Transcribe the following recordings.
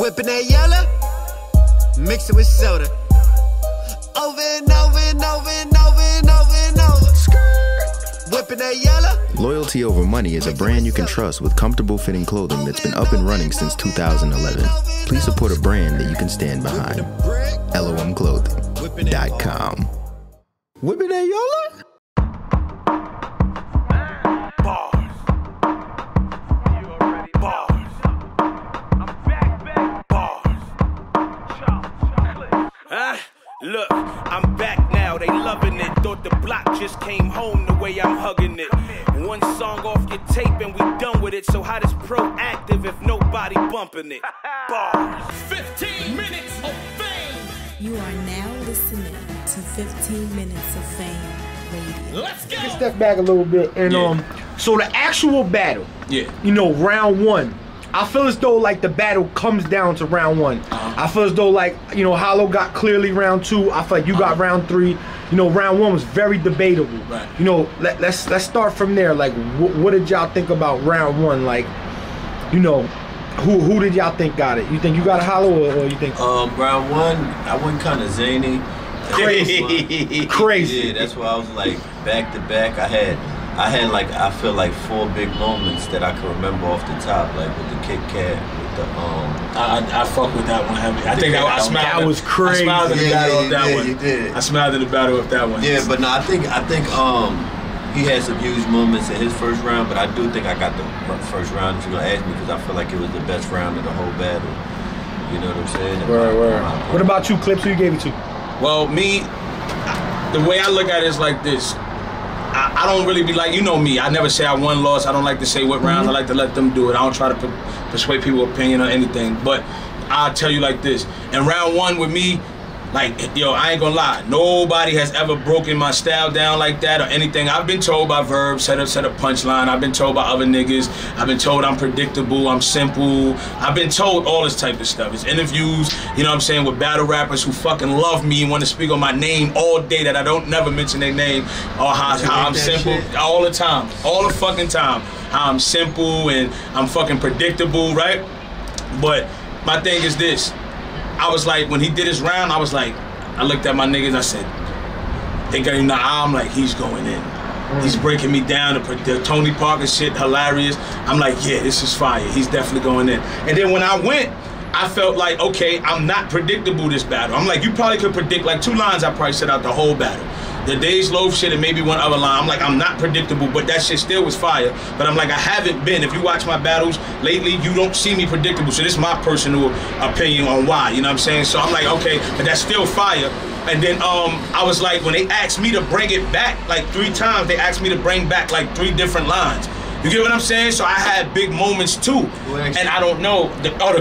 Whipping that yellow, mix it with soda. Over and over and over and over and over and over. Whipping that yellow. Loyalty Over Money is a brand you can trust with comfortable fitting clothing that's been up and running since 2011. Please support a brand that you can stand behind. LOMclothing.com. Whipping that yellow? Look, I'm back now, they loving it. Thought the block just came home the way I'm hugging it. One song off your tape and we done with it. So how does proactive if nobody bumping it? Bars. 15 minutes of fame. You are now listening to 15 Minutes of Fame Radio. Let's go. Let's step back a little bit and so the actual battle, you know, round one. I feel as though like the battle comes down to round one. I feel as though like, you know, Hollow got clearly round two. I feel like you got round three. You know, round one was very debatable. Right. You know, let's start from there. Like, what did y'all think about round one? Like, you know, who did y'all think got it? You think you got a Hollow or you think? Round one, I went kind of zany. Crazy. Crazy. Yeah, that's why I was like back to back. I had like, I feel like 4 big moments that I can remember off the top, like with the Kit Kat, with the I fuck with that one heavy. I think I smiled. That was crazy. I smiled in the battle of that one. You did. I smiled in the battle of that one. Yeah, but no, I think he had some huge moments in his first round, but I do think I got the first round if you're gonna ask me, because I feel like it was the best round of the whole battle. You know what I'm saying? Word. What about you, Clips? Who you gave it to? Well, me, the way I look at it is like this. I don't really be like, you know me, I never say I won, lost. I don't like to say what rounds. I like to let them do it. I don't try to persuade people's opinion or anything. But I'll tell you like this. In round one with me, like, yo, I ain't gonna lie. Nobody has ever broken my style down like that or anything. I've been told by Verb, set a punchline. I've been told by other niggas. I've been told I'm predictable, I'm simple. I've been told all this type of stuff. It's interviews, you know what I'm saying, with battle rappers who fucking love me and want to speak on my name all day that I don't never mention their name or how I'm simple all the time. All the fucking time. How I'm simple and I'm fucking predictable, right? But my thing is this. I was like, when he did his round, I was like, I looked at my niggas, I said, they got him in the eye, I'm like, he's going in. He's breaking me down, the Tony Parker shit, hilarious. I'm like, yeah, this is fire. He's definitely going in. And then when I went, I felt like, okay, I'm not predictable this battle. I'm like, you probably could predict like 2 lines I probably said out the whole battle. The Days Loaf shit and maybe one other line. I'm like, I'm not predictable, but that shit still was fire. But I'm like, I haven't been. If you watch my battles lately, you don't see me predictable. So this is my personal opinion on why, you know what I'm saying? So I'm like, okay, but that's still fire. And then I was like, when they asked me to bring it back like 3 times, they asked me to bring back like 3 different lines. You get what I'm saying? So I had big moments too. And I don't know, the crowd.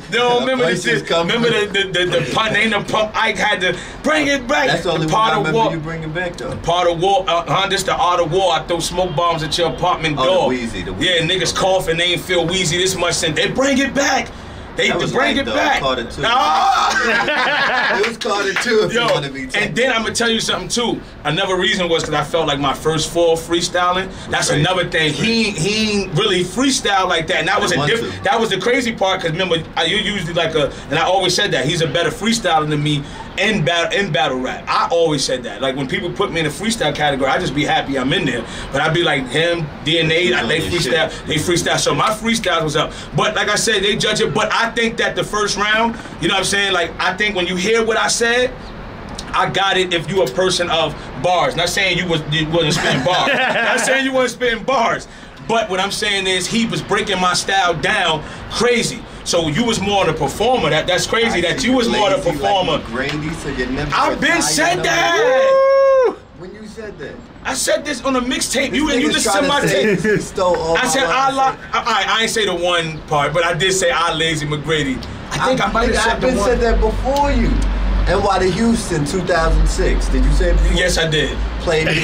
They don't remember this shit. Remember the pun, ain't no pump. Ike had to bring it back. That's the only one I remember you bringing back though. Part of war, this the art of war. I throw smoke bombs at your apartment door. The wheezy. Yeah, niggas coughing, they ain't feel wheezy this much, and they bring it back. They bring it back. Carter too. Oh! It was Carter too, if you want to be technical. And then I'm gonna tell you something too. Another reason was because I felt like my first 4 freestyling. That's another thing. He ain't really freestyle like that. And that was that was the crazy part, because remember, you usually like and I always said that he's a better freestyler than me in battle rap. I always said that. Like when people put me in the freestyle category, I just be happy I'm in there. But I'd be like him, DNA, they freestyle. So my freestyle was up. But like I said, they judge it. But I think that the first round, you know what I'm saying? Like I think when you hear what I said, I got it if you a person of bars. Not saying you wasn't spitting bars. Not saying you wasn't spitting bars. But what I'm saying is he was breaking my style down crazy. So you was more the performer. That's crazy that you was more the performer. Like McGrady, so you never I've been said that. When you said that. I said this on a mixtape. You listen to my tape. I said I ain't say the one part, but I did say I lazy McGrady. I think I might have said that before you. NY to Houston 2006. Did you say it before? Yes, I did. Play me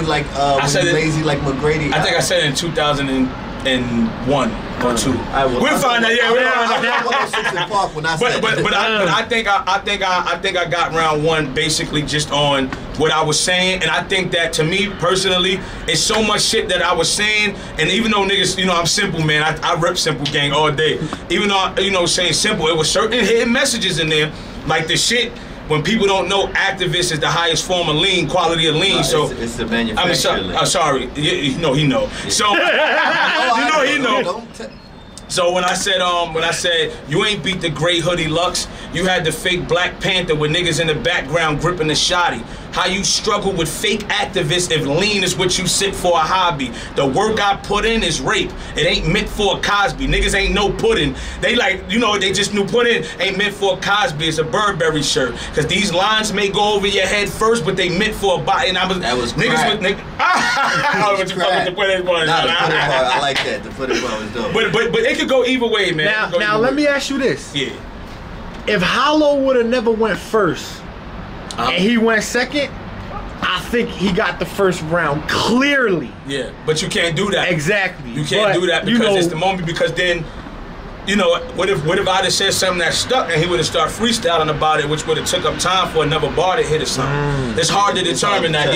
like I said lazy like McGrady. I think I said it in 2000. 1 or 2. We'll find out. Yeah, we'll find out. But I think I got round 1 basically just on what I was saying, and I think that to me personally, it's so much shit that I was saying, and even though niggas, I'm simple, man. I rep Simple Gang all day. Even though saying simple, it was certain hidden messages in there, like the shit. When people don't know, activist is the highest form of lean, quality of lean. So it's the manufacturer. Sorry. He know. Yeah. So he know. So when I said you ain't beat the gray hoodie Lux, you had the fake Black Panther with niggas in the background gripping the shotty. How you struggle with fake activists if lean is what you sit for a hobby. The work I put in is rape. It ain't meant for a Cosby. Niggas ain't no pudding. They they just knew pudding ain't meant for a Cosby. It's a Burberry shirt. Cause these lines may go over your head first, but they meant for a body. And that was niggas crack. with niggas. I like that. The pudding part was dope. But it could go either way, man. Now let me ask you this. Yeah. If Hollow would have never went first and he went second, I think he got the first round clearly. Yeah, but you can't do that. Exactly. You can't do that because it's the moment. Because then, what if I'd have said something that stuck and he would have started freestyling about it, which would have took up time for another bar to hit or something. It's hard to determine that.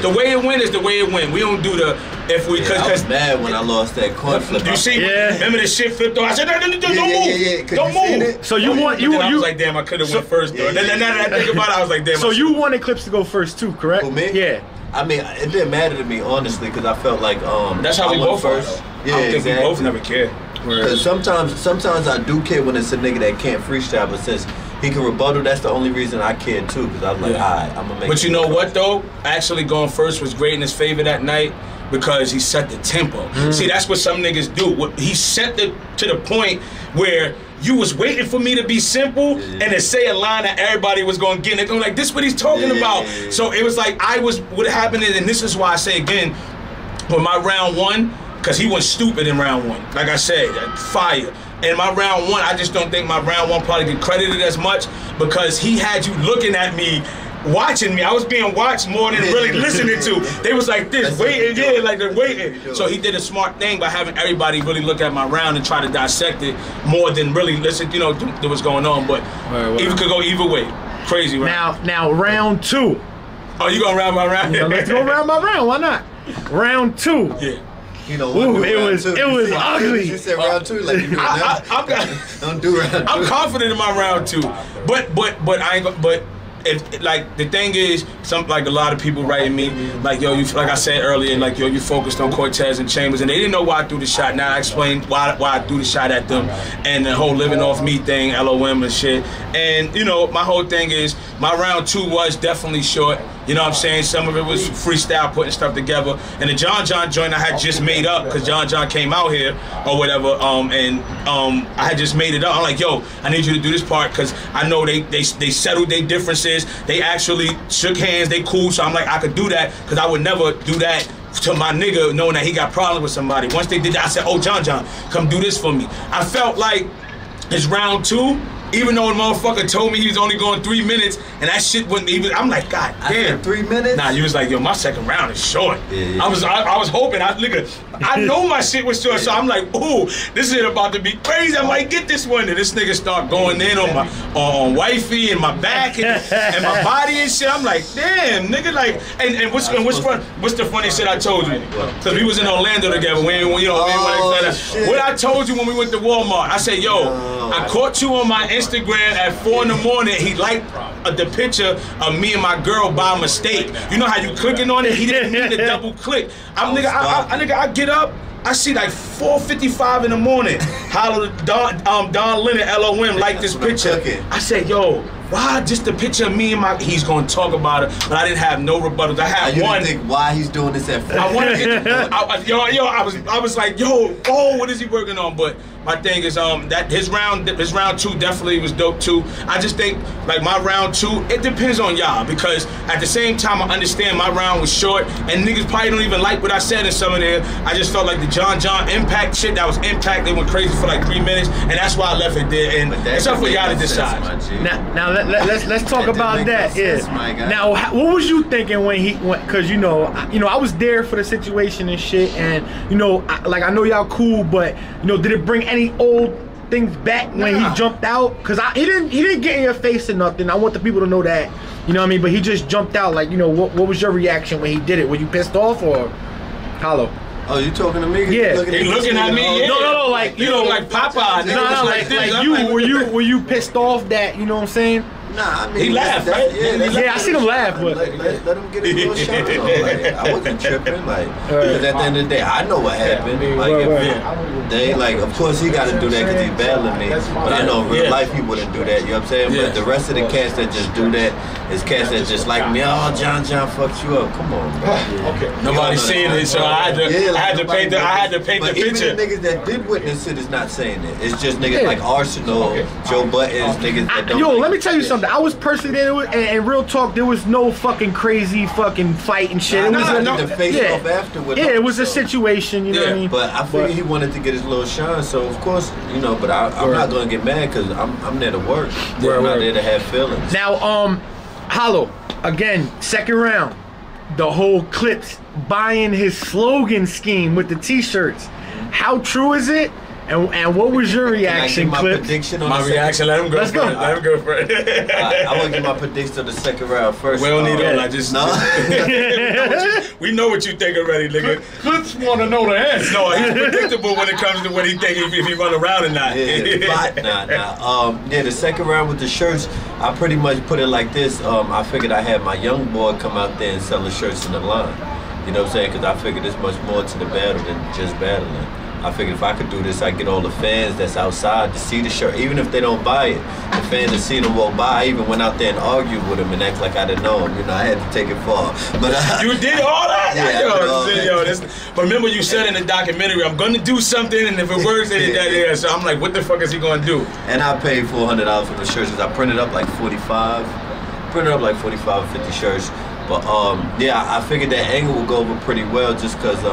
The way it went is the way it went. We don't do the if we. I was mad when I lost that coin flip. You see? Yeah. Remember the shit flipped off? I said, don't move. Don't move. So you want you? I was like, damn, I could have went first though. Now that I think about it, I was like, damn. So you wanted Clips to go first too, correct? For me? Yeah. I mean, it didn't matter to me honestly because I felt like that's how we both first. Yeah, I don't think we both never care. Because sometimes I do care when it's a nigga that can't freestyle, but since he can rebuttal, that's the only reason I care too. Because I'm like, alright, I'm gonna make. But you know what though? Actually going first was great in his favor that night because he set the tempo. See, that's what some niggas do. He set to the point where you was waiting for me to be simple and to say a line that everybody was gonna get. And they're going like, this is what he's talking about. So it was like what happened is, and this is why I say again, with my round 1. Because he went stupid in round 1. Like I said, fire. And my round 1, I just don't think my round 1 probably get credited as much because he had you looking at me, watching me. I was being watched more than really listening to. They was like this, waiting, like they're waiting. So he did a smart thing by having everybody really look at my round and try to dissect it more than really listen, to what's going on. But it could go either way. Crazy, right? Now round 2. Oh, you gonna round my round? Let's go round my round. Why not? Round 2. Yeah. It was ugly. You said round 2 like you do now. Don't do round 2. I'm confident in my round 2, but I ain't. But if like the thing is, a lot of people writing me like, yo, like I said earlier, like yo, you focused on Cortez and Chambers, and they didn't know why I threw the shot. Now I explained why I threw the shot at them, and the whole living off me thing, LOM and shit. And my whole thing is my round 2 was definitely short. You know what I'm saying? Some of it was freestyle, putting stuff together. And the John joint I had just made up because John came out here or whatever. I had just made it up. I'm like, yo, I need you to do this part because I know they settled their differences. They actually shook hands. They cool. So I'm like, I could do that because I would never do that to my nigga knowing that he got problems with somebody. Once they did that, I said, oh, John, come do this for me. I felt like it's round 2. Even though the motherfucker told me he was only going 3 minutes, and that shit wouldn't even. I'm like, God damn. 3 minutes? Nah, you was like, yo, my second round is short. Yeah. I was hoping. I know my shit was short, so I'm like, ooh, this shit about to be crazy. I might get this one. And this nigga start going in on wifey and my back and my body and shit. I'm like, damn, nigga, like, and what's the funny shit I told you? Because we was in Orlando together. What I told you when we went to Walmart, I said, yo, I caught you on my Instagram at 4 in the morning. He liked the picture of me and my girl by mistake. You know how you clicking on it? He didn't mean to double click. I get up. I see like 4:55 in the morning. Holler Don Leonard LOM liked this picture. I said, yo, why just the picture of me and my? He's gonna talk about it, but I didn't have no rebuttals. I had one. You think why he's doing this at 4? I wanted to get. I was like, yo, oh, what is he working on? But my thing is that his round 2 definitely was dope too. I just think like my round 2, it depends on y'all, because at the same time I understand my round was short and niggas probably don't even like what I said in some of there. I just felt like the John Impact shit, that was Impact, they went crazy for like 3 minutes, and that's why I left it there. And it's up for y'all to decide. Now let's talk about that. Yeah. Now what was you thinking when he went? Because you know I was there for the situation and shit, and I know y'all cool, but did it bring any old things back when he jumped out? Because he didn't get in your face or nothing. I want the people to know that. You know what I mean? But he just jumped out. Like, what was your reaction when he did it? Were you pissed off or hollow? Oh, you talking to me? Yeah. He looking at me. Yeah. No, like like Popeye. No, like were you pissed off that, you know what I'm saying? Nah, I mean, he laughed, right? Yeah, I seen him laugh, but let him get a little shot. Like, I wasn't tripping, like, because at the end of the day, I know what happened. Like, if they, like, of course he got to do that because he's battling me, but I know in real life he wouldn't do that. You know what I'm saying? But the rest of the cats that just do that is cats that just like me. Oh, John fucked you up. Come on, bro. Okay. Nobody seen it, so I had to paint the picture. Even the niggas that did witness it is not saying it. It's just niggas like Arsenal, Joe Buttons, niggas that don't. Yo, let me tell you something. I was personally there, and real talk, there was no fucking crazy fucking fight and shit. It was off afterwards. Yeah, it was a situation, you know what I mean? But I figured he wanted to get his little shine, so of course, but I'm not gonna get mad because I'm there to work. I'm not there to have feelings. Now, Hollow, again, second round, the whole Clips buying his slogan scheme with the t-shirts. How true is it? And what was your reaction, Clips? Prediction on my reaction, let him go. Let's go. Let him go for it. I want to get my prediction of the second round first. We don't need all that. Just we know what you think already, nigga. Clips want to know the answer. No, he's predictable when it comes to what he think if he run around or not. The second round with the shirts, I pretty much put it like this. I figured I had my young boy come out there and sell the shirts in the line. You know what I'm saying? Because I figured there's much more to the battle than just battling. I figured if I could do this, I'd get all the fans that's outside to see the shirt. Even if they don't buy it, the fans that see them won't buy. I even went out there and argued with them and act like I didn't know him. I had to take it far. But you did all that? Yeah. But remember you said in the documentary, I'm going to do something, and if it works, then so I'm like, what the fuck is he going to do? And I paid $400 for the shirts because I printed up like 45. Printed up like 45 or 50 shirts. But I figured that angle would go over pretty well just because,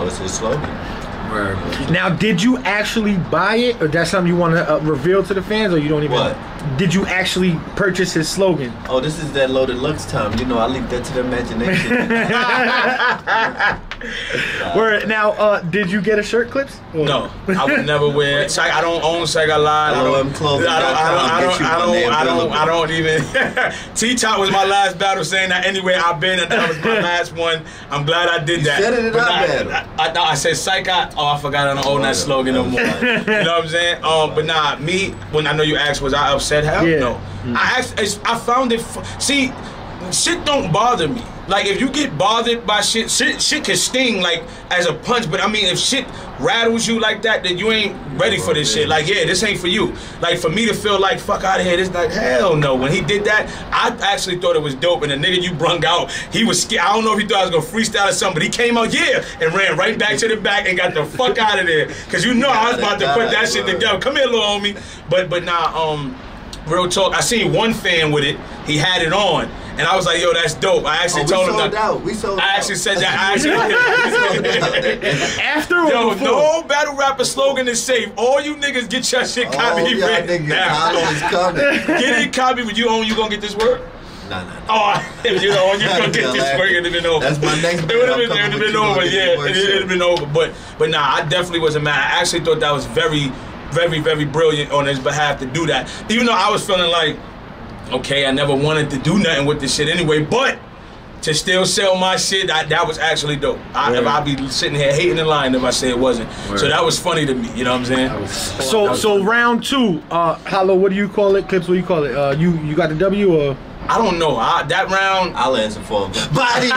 it's his slogan. Now, did you actually buy it, or that's something you want to reveal to the fans, or you don't even? What? Did you actually purchase his slogan? Oh, this is that Loaded Lux time. I leave that to the imagination. Word. Now, did you get a shirt, Clips? Or? No, I would never wear. I don't own Sega Line. I don't even. T-Top was my last battle, saying that anywhere I've been, and that was my last one. I'm glad I did that. You said it in our battle. I said Psych. Oh, I forgot I don't own that slogan no more. You know what I'm saying? But nah, me, when I know you asked, was I upset? Hell no. I found it. See, shit don't bother me. Like, if you get bothered by shit can sting, like, as a punch. But, I mean, if shit rattles you like that, then you ain't ready for this shit. Like, yeah, this ain't for you. Like, for me to feel like, fuck out of here, this like, hell no. When he did that, I actually thought it was dope. And the nigga you brung out, he was scared. I don't know if he thought I was going to freestyle or something, but he came out, and ran right back to the back and got the fuck out of there. Because I was about to put that shit together. Come here, little homie. But nah, real talk, I seen one fan with it. He had it on. And I was like, yo, that's dope. I actually told him that. We sold out. I actually said that. After or yo, before? no battle rapper slogan is safe. All you niggas get your shit copied right now. Get it copied, but you gonna get this work? Nah. Oh, if you don't, you gonna get this work, it'd have been over. That's my next. It would have been over. Yeah, it'd have been over. But nah, I definitely wasn't mad. I actually thought that was very, very, very brilliant on his behalf to do that. Even though I was feeling like, okay, I never wanted to do nothing with this shit anyway, but to still sell my shit, that was actually dope. I'd be sitting here hating in line if I say it wasn't. Word. So that was funny to me, you know what I'm saying? So round 2, Hollow, what do you call it? Clips, what do you call it? You got the W or? I don't know. That round, I'll answer for him. Body.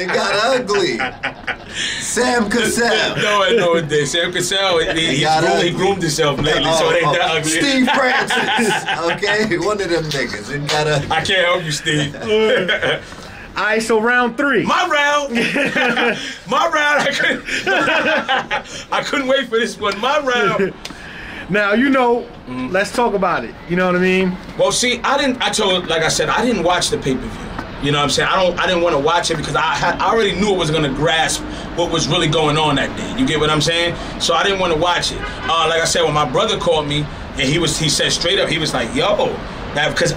It got ugly. Sam Cassell. No, it did. Sam Cassell, he groomed himself lately, so it ain't that ugly. Steve Francis. Okay, one of them niggas. It got ugly. I can't help you, Steve. All right, so round 3. My round. My round. I couldn't wait for this one. My round. Now, let's talk about it. You know what I mean? Well, see, like I said, I didn't watch the pay-per-view. You know what I'm saying? I didn't want to watch it because I already knew it was going to grasp what was really going on that day. You get what I'm saying? So I didn't want to watch it. Like I said, when my brother called me, and he said straight up, he was like, yo, because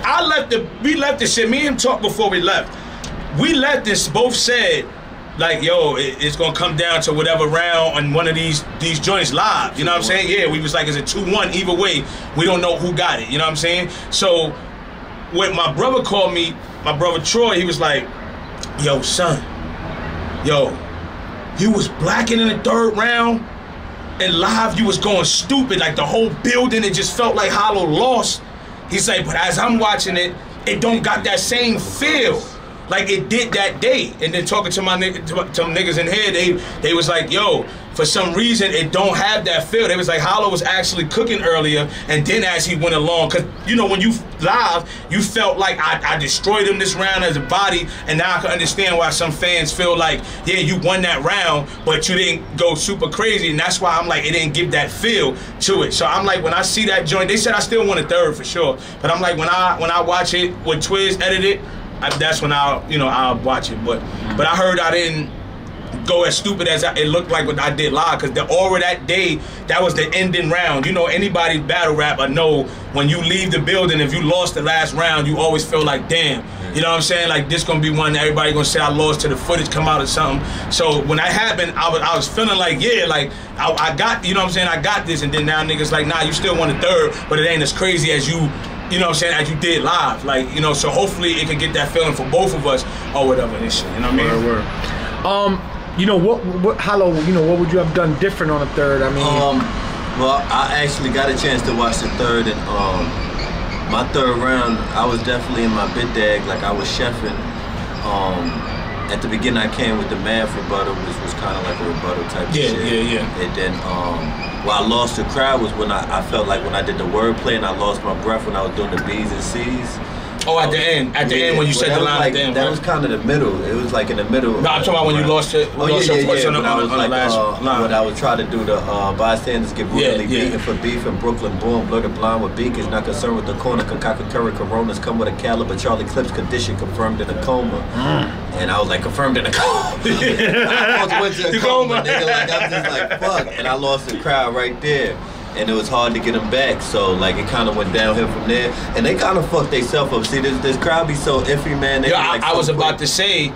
we left this shit. Me and him talked before we left. We left this, both said, like, yo, it's going to come down to whatever round on one of these joints live. You know what I'm saying? Yeah, we was like, it's a 2-1 either way. We don't know who got it. You know what I'm saying? So when my brother called me, my brother Troy, he was like, yo, son, yo, you was blacking in the 3rd round, and live you was going stupid. Like the whole building, it just felt like Hollow lost. He's like, but as I'm watching it, it don't got that same feel like it did that day. And then talking to my niggas in here, they was like, yo, for some reason it don't have that feel. They was like, Hollow was actually cooking earlier, and then as he went along, because when you live, you felt like I destroyed him this round as a body, and now I can understand why some fans feel like, yeah, you won that round, but you didn't go super crazy, and that's why I'm like, it didn't give that feel to it. So I'm like, when I see that joint, they said I still won a 3rd for sure, but I'm like, when I watch it with Twiz edited, that's when I'll watch it. But I heard I didn't go as stupid as it looked like what I did live, because the aura that day, that was the ending round. Anybody's battle rap, I know when you leave the building, if you lost the last round, you always feel like, damn, you know what I'm saying? Like, this gonna be one that everybody gonna say I lost till the footage come out or something. So when that happened, I was feeling like, yeah, like I got, you know what I'm saying, I got this, and then now niggas like, nah, you still won the 3rd, but it ain't as crazy as you know what I'm saying, as you did live. Like, so hopefully it can get that feeling for both of us or whatever and shit. You know what I mean? Word. What Hollow, what would you have done different on the 3rd? I mean, well, I actually got a chance to watch the 3rd, and my 3rd round, I was definitely in my bit dag, like I was chefing. At the beginning, I came with the math rebuttal, which was kind of like a rebuttal type of shit. Yeah. And then, where I lost the crowd was when I felt like when I did the wordplay and I lost my breath when I was doing the B's and C's. Oh, at the end when you said the line at the end, that was kind of the middle. It was like in the middle. No, I'm talking about when you lost your voice on the last line. When I would try to do the bystanders get brutally beaten for beef in Brooklyn, boom, blur the blind with beacons, not concerned with the corner, concocted curry coronas, come with a caliber, Charlie Clips condition confirmed in a coma. And I was like, confirmed in a coma. I almost went to a coma, nigga, like I'm just like, fuck. And I lost the crowd right there. And it was hard to get them back, so like it kind of went downhill from there. And they kind of fucked themselves up. See, this crowd be so iffy, man. I was about to say,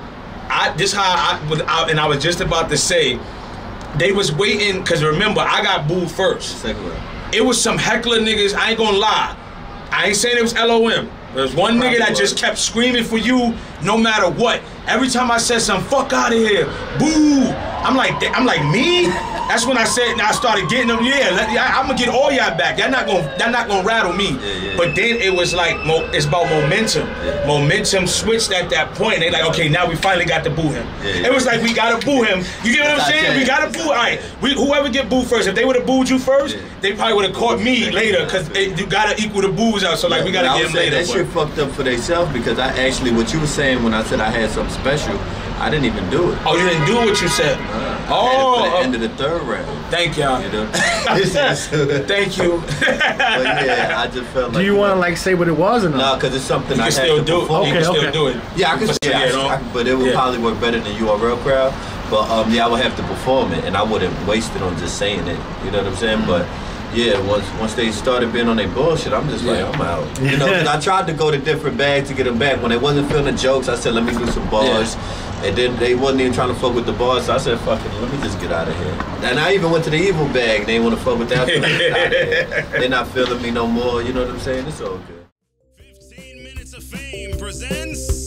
I was just about to say, they was waiting, because remember, I got booed first. Second round. It was some heckler niggas, I ain't gonna lie. I ain't saying it was LOM. There was one nigga that just kept screaming for you no matter what. Every time I said something, fuck out of here, boo. I'm like, me? That's when I started getting them. I'm gonna get all y'all back. Y'all not gonna rattle me. But then it was like, it's about momentum. Momentum switched at that point. They like, okay, now we finally got to boo him. It was like, we gotta boo him. You get what I'm saying? We gotta boo. All right, whoever get booed first. If they would have booed you first, they probably would have caught me later, because you gotta equal the boos out. So like, we gotta get them later. That shit fucked up for themselves, because I actually, what you were saying when I said I had something special, I didn't even do it. Oh, you didn't do what you said? For the end of the 3rd round. Thank y'all. You know? Thank you. But yeah, I just felt like. Do you want to like say what it was or not? No, because it's something I can still do it. Okay, you can still do it. Yeah, I can but it would probably work better than URL crowd. But I would have to perform it, and I wouldn't waste it on just saying it. You know what I'm saying? But yeah, once they started being on their bullshit, I'm just like, I'm out. You know, 'cause I tried to go to different bags to get them back. When they wasn't feeling the jokes, I said, let me do some bars. And then they wasn't even trying to fuck with the bars, so I said, fuck it, let me just get out of here. And I even went to the evil bag, they didn't want to fuck with that. They're not feeling me no more, you know what I'm saying? It's all good. 15 Minutes of Fame presents